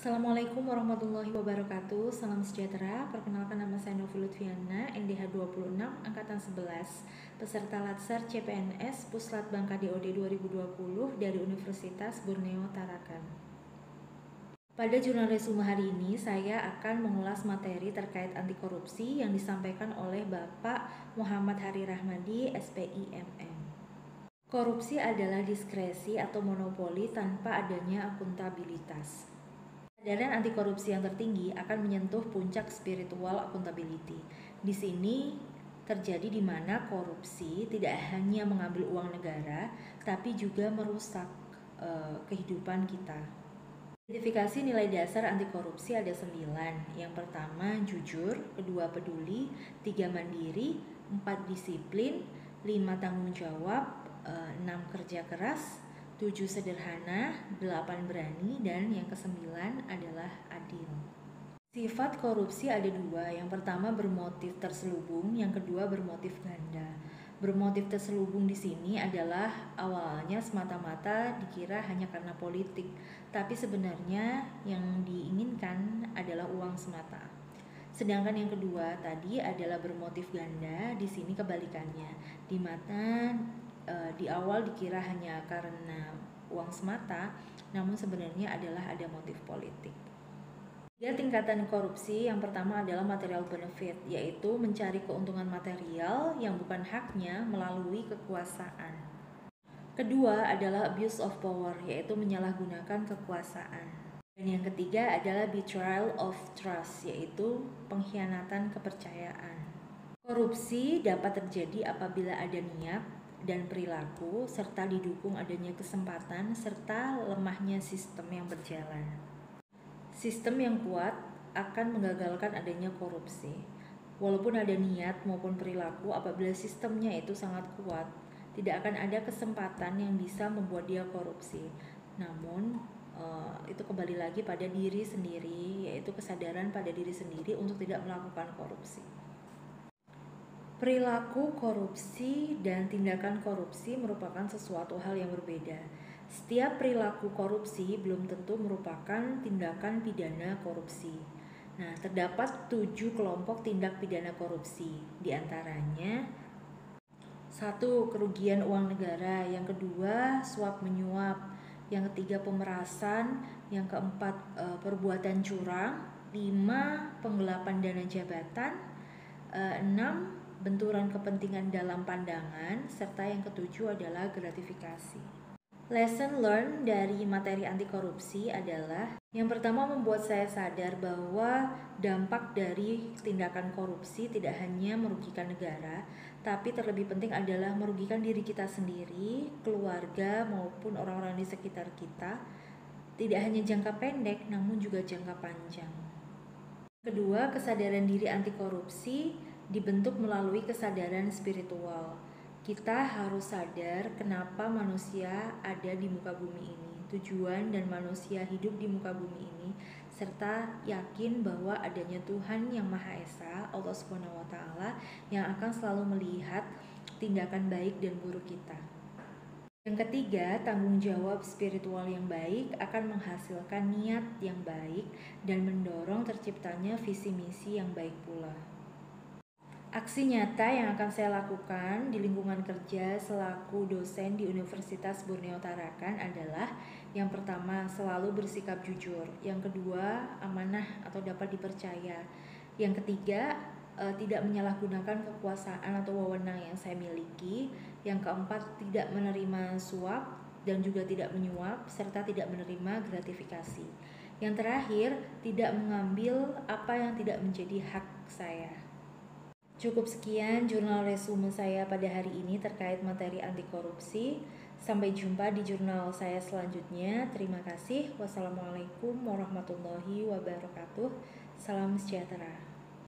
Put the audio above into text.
Assalamualaikum warahmatullahi wabarakatuh. Salam sejahtera. Perkenalkan, nama saya Novi Lutfiana, NDH 26 angkatan 11, peserta Latsar CPNS Puslat Bangka DOD 2020 dari Universitas Borneo Tarakan. Pada jurnal resume hari ini saya akan mengulas materi terkait anti korupsi yang disampaikan oleh Bapak Muhammad Hari Rahmadi, SPI MM. Korupsi adalah diskresi atau monopoli tanpa adanya akuntabilitas. Kesadaran anti korupsi yang tertinggi akan menyentuh puncak spiritual accountability. Di sini terjadi di mana korupsi tidak hanya mengambil uang negara, tapi juga merusak kehidupan kita. Identifikasi nilai dasar anti korupsi ada 9. Yang pertama jujur, kedua peduli, 3 mandiri, 4 disiplin, 5 tanggung jawab, 6 kerja keras, 7 sederhana, 8 berani, dan yang ke-9 adalah adil. Sifat korupsi ada 2, yang pertama bermotif terselubung, yang kedua bermotif ganda. Bermotif terselubung di sini adalah awalnya semata-mata dikira hanya karena politik, tapi sebenarnya yang diinginkan adalah uang semata. Sedangkan yang kedua tadi adalah bermotif ganda, di sini kebalikannya, di mana di awal dikira hanya karena uang semata, namun sebenarnya adalah ada motif politik. 3 tingkatan korupsi. Yang pertama adalah material benefit, yaitu mencari keuntungan material yang bukan haknya melalui kekuasaan. Kedua adalah abuse of power, yaitu menyalahgunakan kekuasaan. Dan yang ketiga adalah betrayal of trust, yaitu pengkhianatan kepercayaan. Korupsi dapat terjadi apabila ada niat dan perilaku, serta didukung adanya kesempatan, serta lemahnya sistem yang berjalan. Sistem yang kuat akan menggagalkan adanya korupsi. Walaupun ada niat maupun perilaku, apabila sistemnya itu sangat kuat, tidak akan ada kesempatan yang bisa membuat dia korupsi. Namun itu kembali lagi pada diri sendiri, yaitu kesadaran pada diri sendiri untuk tidak melakukan korupsi. Perilaku korupsi dan tindakan korupsi merupakan sesuatu hal yang berbeda. Setiap perilaku korupsi belum tentu merupakan tindakan pidana korupsi. Nah, terdapat 7 kelompok tindak pidana korupsi. Di antaranya 1. Kerugian uang negara, yang kedua suap menyuap, yang ketiga pemerasan, yang keempat perbuatan curang, 5. Penggelapan dana jabatan, 6. Benturan kepentingan dalam pandangan, serta yang ketujuh adalah gratifikasi. Lesson learned dari materi anti korupsi adalah yang pertama, membuat saya sadar bahwa dampak dari tindakan korupsi tidak hanya merugikan negara, tapi terlebih penting adalah merugikan diri kita sendiri, keluarga, maupun orang-orang di sekitar kita, tidak hanya jangka pendek namun juga jangka panjang. Kedua, kesadaran diri anti korupsi dibentuk melalui kesadaran spiritual. Kita harus sadar kenapa manusia ada di muka bumi ini, tujuan dan manusia hidup di muka bumi ini, serta yakin bahwa adanya Tuhan yang Maha Esa, Allah Subhanahu wa Ta'ala, yang akan selalu melihat tindakan baik dan buruk kita. Yang ketiga, tanggung jawab spiritual yang baik akan menghasilkan niat yang baik dan mendorong terciptanya visi misi yang baik pula. Aksi nyata yang akan saya lakukan di lingkungan kerja selaku dosen di Universitas Borneo Tarakan adalah yang pertama, selalu bersikap jujur, yang kedua, amanah atau dapat dipercaya, yang ketiga, tidak menyalahgunakan kekuasaan atau wewenang yang saya miliki, yang keempat, tidak menerima suap dan juga tidak menyuap, serta tidak menerima gratifikasi, yang terakhir, tidak mengambil apa yang tidak menjadi hak saya. Cukup sekian jurnal resume saya pada hari ini terkait materi anti korupsi. Sampai jumpa di jurnal saya selanjutnya. Terima kasih. Wassalamualaikum warahmatullahi wabarakatuh. Salam sejahtera.